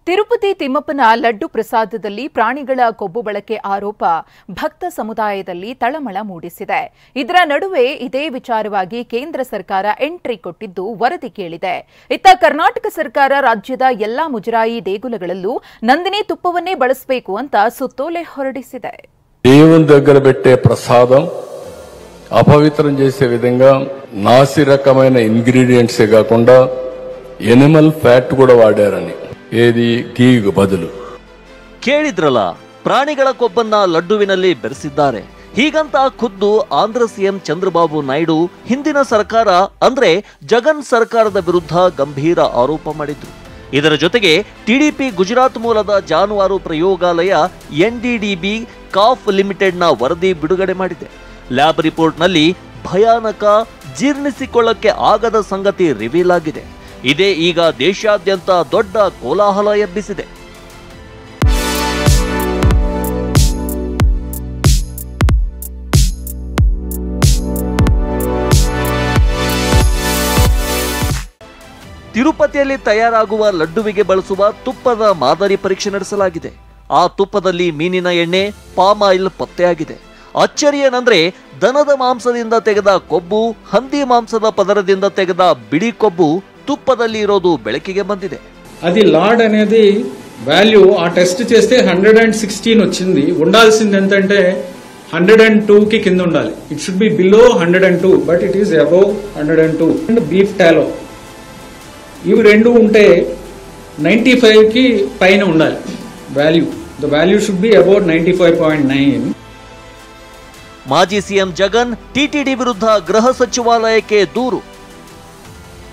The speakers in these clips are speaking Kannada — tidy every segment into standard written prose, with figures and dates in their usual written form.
ತಿರುಪತಿ ತಿಮ್ಮಪ್ಪನ ಲಡ್ಡು ಪ್ರಸಾದದಲ್ಲಿ ಪ್ರಾಣಿಗಳ ಕೊಬ್ಬು ಬಳಕೆ ಆರೋಪ ಭಕ್ತ ಸಮುದಾಯದಲ್ಲಿ ತಳಮಳ ಮೂಡಿಸಿದೆ. ಇದರ ನಡುವೆ ಇದೇ ವಿಚಾರವಾಗಿ ಕೇಂದ್ರ ಸರ್ಕಾರ ಎಂಟ್ರಿ ಕೊಟ್ಟಿದ್ದು ವರದಿ ಕೇಳಿದೆ. ಇತ್ತ ಕರ್ನಾಟಕ ಸರ್ಕಾರ ರಾಜ್ಯದ ಎಲ್ಲಾ ಮುಜರಾಯಿ ದೇಗುಲಗಳಲ್ಲೂ ನಂದಿನಿ ತುಪ್ಪವನ್ನೇ ಬಳಸಬೇಕು ಅಂತ ಸುತ್ತೋಲೆ ಹೊರಡಿಸಿದೆ. దేవుని దగ్గర పెట్టే ప్రసాదం అపవిత్రం చేసే విధంగా నాసి రకమైన ఇంగ్రీడియంట్స్ కాకుండా ఎనిమల్ ఫ్యాట్ కూడా వాడారని ఏది ಗೀಗೆ ಬದಲು ಕೇಳಿದ್ರಲ್ಲ, ಪ್ರಾಣಿಗಳ ಕೊಬ್ಬನ್ನ ಲಡ್ಡುವಿನಲ್ಲಿ ಬೆರೆಸಿದ್ದಾರೆ. ಹೀಗಂತ ಖುದ್ದು ಆಂಧ್ರ ಸಿಎಂ ಚಂದ್ರಬಾಬು ನಾಯ್ಡು ಹಿಂದಿನ ಸರ್ಕಾರ ಅಂದ್ರೆ ಜಗನ್ ಸರ್ಕಾರದ ವಿರುದ್ಧ ಗಂಭೀರ ಆರೋಪ ಮಾಡಿದ್ರು. ಇದರ ಜೊತೆಗೆ ಟಿಡಿಪಿ ಗುಜರಾತ್ ಮೂಲದ ಜಾನುವಾರು ಪ್ರಯೋಗಾಲಯ ಎನ್ಡಿಡಿಬಿ ಕಾಫ್ ಲಿಮಿಟೆಡ್ನ ವರದಿ ಬಿಡುಗಡೆ ಮಾಡಿದೆ. ಲ್ಯಾಬ್ ರಿಪೋರ್ಟ್ನಲ್ಲಿ ಭಯಾನಕ, ಜೀರ್ಣಿಸಿಕೊಳ್ಳಕ್ಕೆ ಆಗದ ಸಂಗತಿ ರಿವೀಲ್ ಆಗಿದೆ. ಇದೇ ಈಗ ದೇಶಾದ್ಯಂತ ದೊಡ್ಡ ಕೋಲಾಹಲ ಎಬ್ಬಿಸಿದೆ. ತಿರುಪತಿಯಲ್ಲಿ ತಯಾರಾಗುವ ಲಡ್ಡುವಿಗೆ ಬಳಸುವ ತುಪ್ಪದ ಮಾದರಿ ಪರೀಕ್ಷೆ ನಡೆಸಲಾಗಿದೆ. ಆ ತುಪ್ಪದಲ್ಲಿ ಮೀನಿನ ಎಣ್ಣೆ, ಪಾಮ್ ಆಯಿಲ್ ಪತ್ತೆಯಾಗಿದೆ. ಅಚ್ಚರಿ ಏನಂದ್ರೆ, ದನದ ಮಾಂಸದಿಂದ ತೆಗೆದ ಕೊಬ್ಬು, ಹಂದಿ ಮಾಂಸದ పదరದಿಂದ ತೆಗೆದ ಬಿಳಿ కొబ్బు ತುಪ್ಪದಲ್ಲಿ ఇరోదు ಬೆಳಕಿಗೆ ಬಂದಿದೆ. అది లార్డ్ అనేది వాల్యూ ఆ టెస్ట్ చేస్తే 116 వచ్చింది. ఉండాల్సింది ఎంతంటే 102 కి కింద ఉండాలి. It should be below 102, but it is above 102. And beef టాలో ఇవి రెండు ఉంటే 95 కి పైన ఉండాలి value. The value should be above 95.9. ಮಾಜಿ ಸಿಎಂ ಜಗನ್ ಟಿಟಿಡಿ ವಿರುದ್ಧ ಗೃಹ ಸಚಿವಾಲಯಕ್ಕೆ ದೂರು.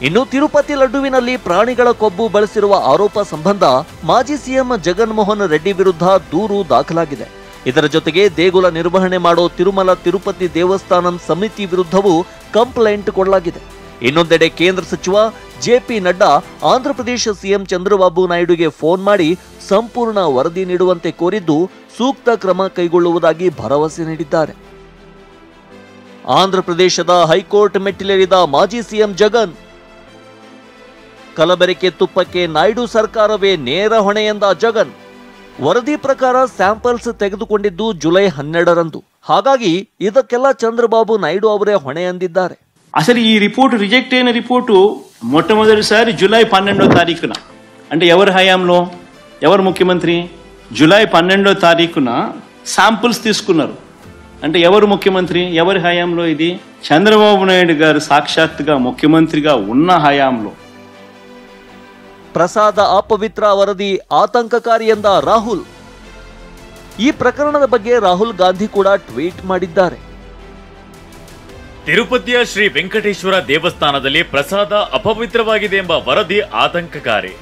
ಇನ್ನು ತಿರುಪತಿ ಲಡ್ಡುವಿನಲ್ಲಿ ಪ್ರಾಣಿಗಳ ಕೊಬ್ಬು ಬಳಸಿರುವ ಆರೋಪ ಸಂಬಂಧ ಮಾಜಿ ಸಿಎಂ ಜಗನ್ ಮೋಹನ್ ರೆಡ್ಡಿ ವಿರುದ್ಧ ದೂರು ದಾಖಲಾಗಿದೆ. ಇದರ ಜೊತೆಗೆ ದೇಗುಲ ನಿರ್ವಹಣೆ ಮಾಡೋ ತಿರುಮಲ ತಿರುಪತಿ ದೇವಸ್ಥಾನಂ ಸಮಿತಿ ವಿರುದ್ಧವೂ ಕಂಪ್ಲೇಂಟ್ ಕೊಡಲಾಗಿದೆ. ಇನ್ನೊಂದೆಡೆ ಕೇಂದ್ರ ಸಚಿವ JP Nadda Andhra Pradesh CM Chandrababu ನಾಯ್ಡುಗೆ phone ಮಾಡಿ ಸಂಪೂರ್ಣ ವರದಿ ನೀಡುವಂತೆ ಕೋರಿದ್ದು ಸೂಕ್ತ ಕ್ರಮ ಕೈಗೊಳ್ಳುವುದಾಗಿ ಭರವಸೆ ನೀಡಿದ್ದಾರೆ. ಆಂಧ್ರಪ್ರದೇಶದ ಹೈಕೋರ್ಟ್ ಮೆಟ್ಟಿಲೇರಿದ ಮಾಜಿ ಸಿಎಂ ಜಗನ್, ಕಲಬೆರಕೆ ತುಪ್ಪಕ್ಕೆ ನಾಯ್ಡು ಸರ್ಕಾರವೇ ನೇರ ಹೊಣೆ ಎಂದ ಜಗನ್. ವರದಿ ಪ್ರಕಾರ ಸ್ಯಾಂಪಲ್ಸ್ ತೆಗೆದುಕೊಂಡಿದ್ದು ಜುಲೈ 12ರಂದು. ಹಾಗಾಗಿ ಇದಕ್ಕೆಲ್ಲ ಚಂದ್ರಬಾಬು ನಾಯ್ಡು ಅವರೇ ಹೊಣೆ ಎಂದಿದ್ದಾರೆ. అసలు ఈ రిపోర్టు రిజెక్ట్ అయిన రిపోర్టు మొట్టమొదటిసారి జూలై 12వ తారీఖున, అంటే ఎవరి హయాంలో, ఎవరు ముఖ్యమంత్రి, జూలై 12వ తారీఖున శాంపుల్స్ తీసుకున్నారు. అంటే ఎవరు ముఖ్యమంత్రి, ఎవరి హయాంలో? ఇది చంద్రబాబు నాయుడు గారు సాక్షాత్తుగా ముఖ్యమంత్రిగా ఉన్న హయాంలో. ಪ್ರಸಾದ ಅಪವಿತ್ರ ವರದಿ ಆತಂಕಕಾರಿ ಎಂದ ರಾಹುಲ್. ಈ ಪ್ರಕರಣದ ಬಗ್ಗೆ ರಾಹುಲ್ ಗಾಂಧಿ ಕೂಡ ಟ್ವೀಟ್ ಮಾಡಿದ್ದಾರೆ. ತಿರುಪತಿಯ ಶ್ರೀ ವೆಂಕಟೇಶ್ವರ ದೇವಸ್ಥಾನದಲ್ಲಿ ಪ್ರಸಾದ ಅಪವಿತ್ರವಾಗಿದೆ ಎಂಬ ವರದಿ ಆತಂಕಕಾರಿ.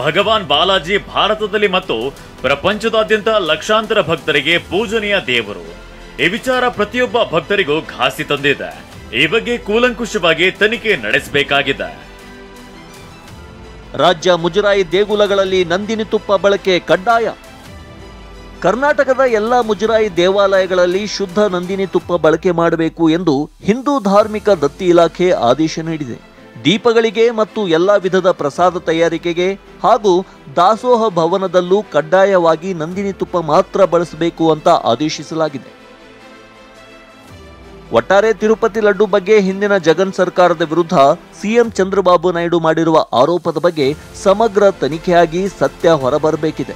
ಭಗವಾನ್ ಬಾಲಾಜಿ ಭಾರತದಲ್ಲಿ ಮತ್ತು ಪ್ರಪಂಚದಾದ್ಯಂತ ಲಕ್ಷಾಂತರ ಭಕ್ತರಿಗೆ ಪೂಜನೀಯ ದೇವರು. ಈ ವಿಚಾರ ಪ್ರತಿಯೊಬ್ಬ ಭಕ್ತರಿಗೂ ಘಾಸಿ ತಂದಿದೆ. ಈ ಬಗ್ಗೆ ಕೂಲಂಕುಷವಾಗಿ ತನಿಖೆ ನಡೆಸಬೇಕಾಗಿದೆ. ರಾಜ್ಯ ಮುಜರಾಯಿ ದೇಗುಲಗಳಲ್ಲಿ ನಂದಿನಿ ತುಪ್ಪ ಬಳಕೆ ಕಡ್ಡಾಯ. ಕರ್ನಾಟಕದ ಎಲ್ಲ ಮುಜರಾಯಿ ದೇವಾಲಯಗಳಲ್ಲಿ ಶುದ್ಧ ನಂದಿನಿ ತುಪ್ಪ ಬಳಕೆ ಮಾಡಬೇಕು ಎಂದು ಹಿಂದೂ ಧಾರ್ಮಿಕ ದತ್ತಿ ಇಲಾಖೆ ಆದೇಶ ನೀಡಿದೆ. ದೀಪಗಳಿಗೆ ಮತ್ತು ಎಲ್ಲ ವಿಧದ ಪ್ರಸಾದ ತಯಾರಿಕೆಗೆ ಹಾಗೂ ದಾಸೋಹ ಭವನದಲ್ಲೂ ಕಡ್ಡಾಯವಾಗಿ ನಂದಿನಿ ತುಪ್ಪ ಮಾತ್ರ ಬಳಸಬೇಕು ಅಂತ ಆದೇಶಿಸಲಾಗಿದೆ. ಒಟ್ಟಾರೆ ತಿರುಪತಿ ಲಡ್ಡು ಬಗ್ಗೆ ಹಿಂದಿನ ಜಗನ್ ಸರ್ಕಾರದ ವಿರುದ್ಧ ಸಿಎಂ ಚಂದ್ರಬಾಬು ನಾಯ್ಡು ಮಾಡಿರುವ ಆರೋಪದ ಬಗ್ಗೆ ಸಮಗ್ರ ತನಿಖೆಯಾಗಿ ಸತ್ಯ ಹೊರಬರಬೇಕಿದೆ.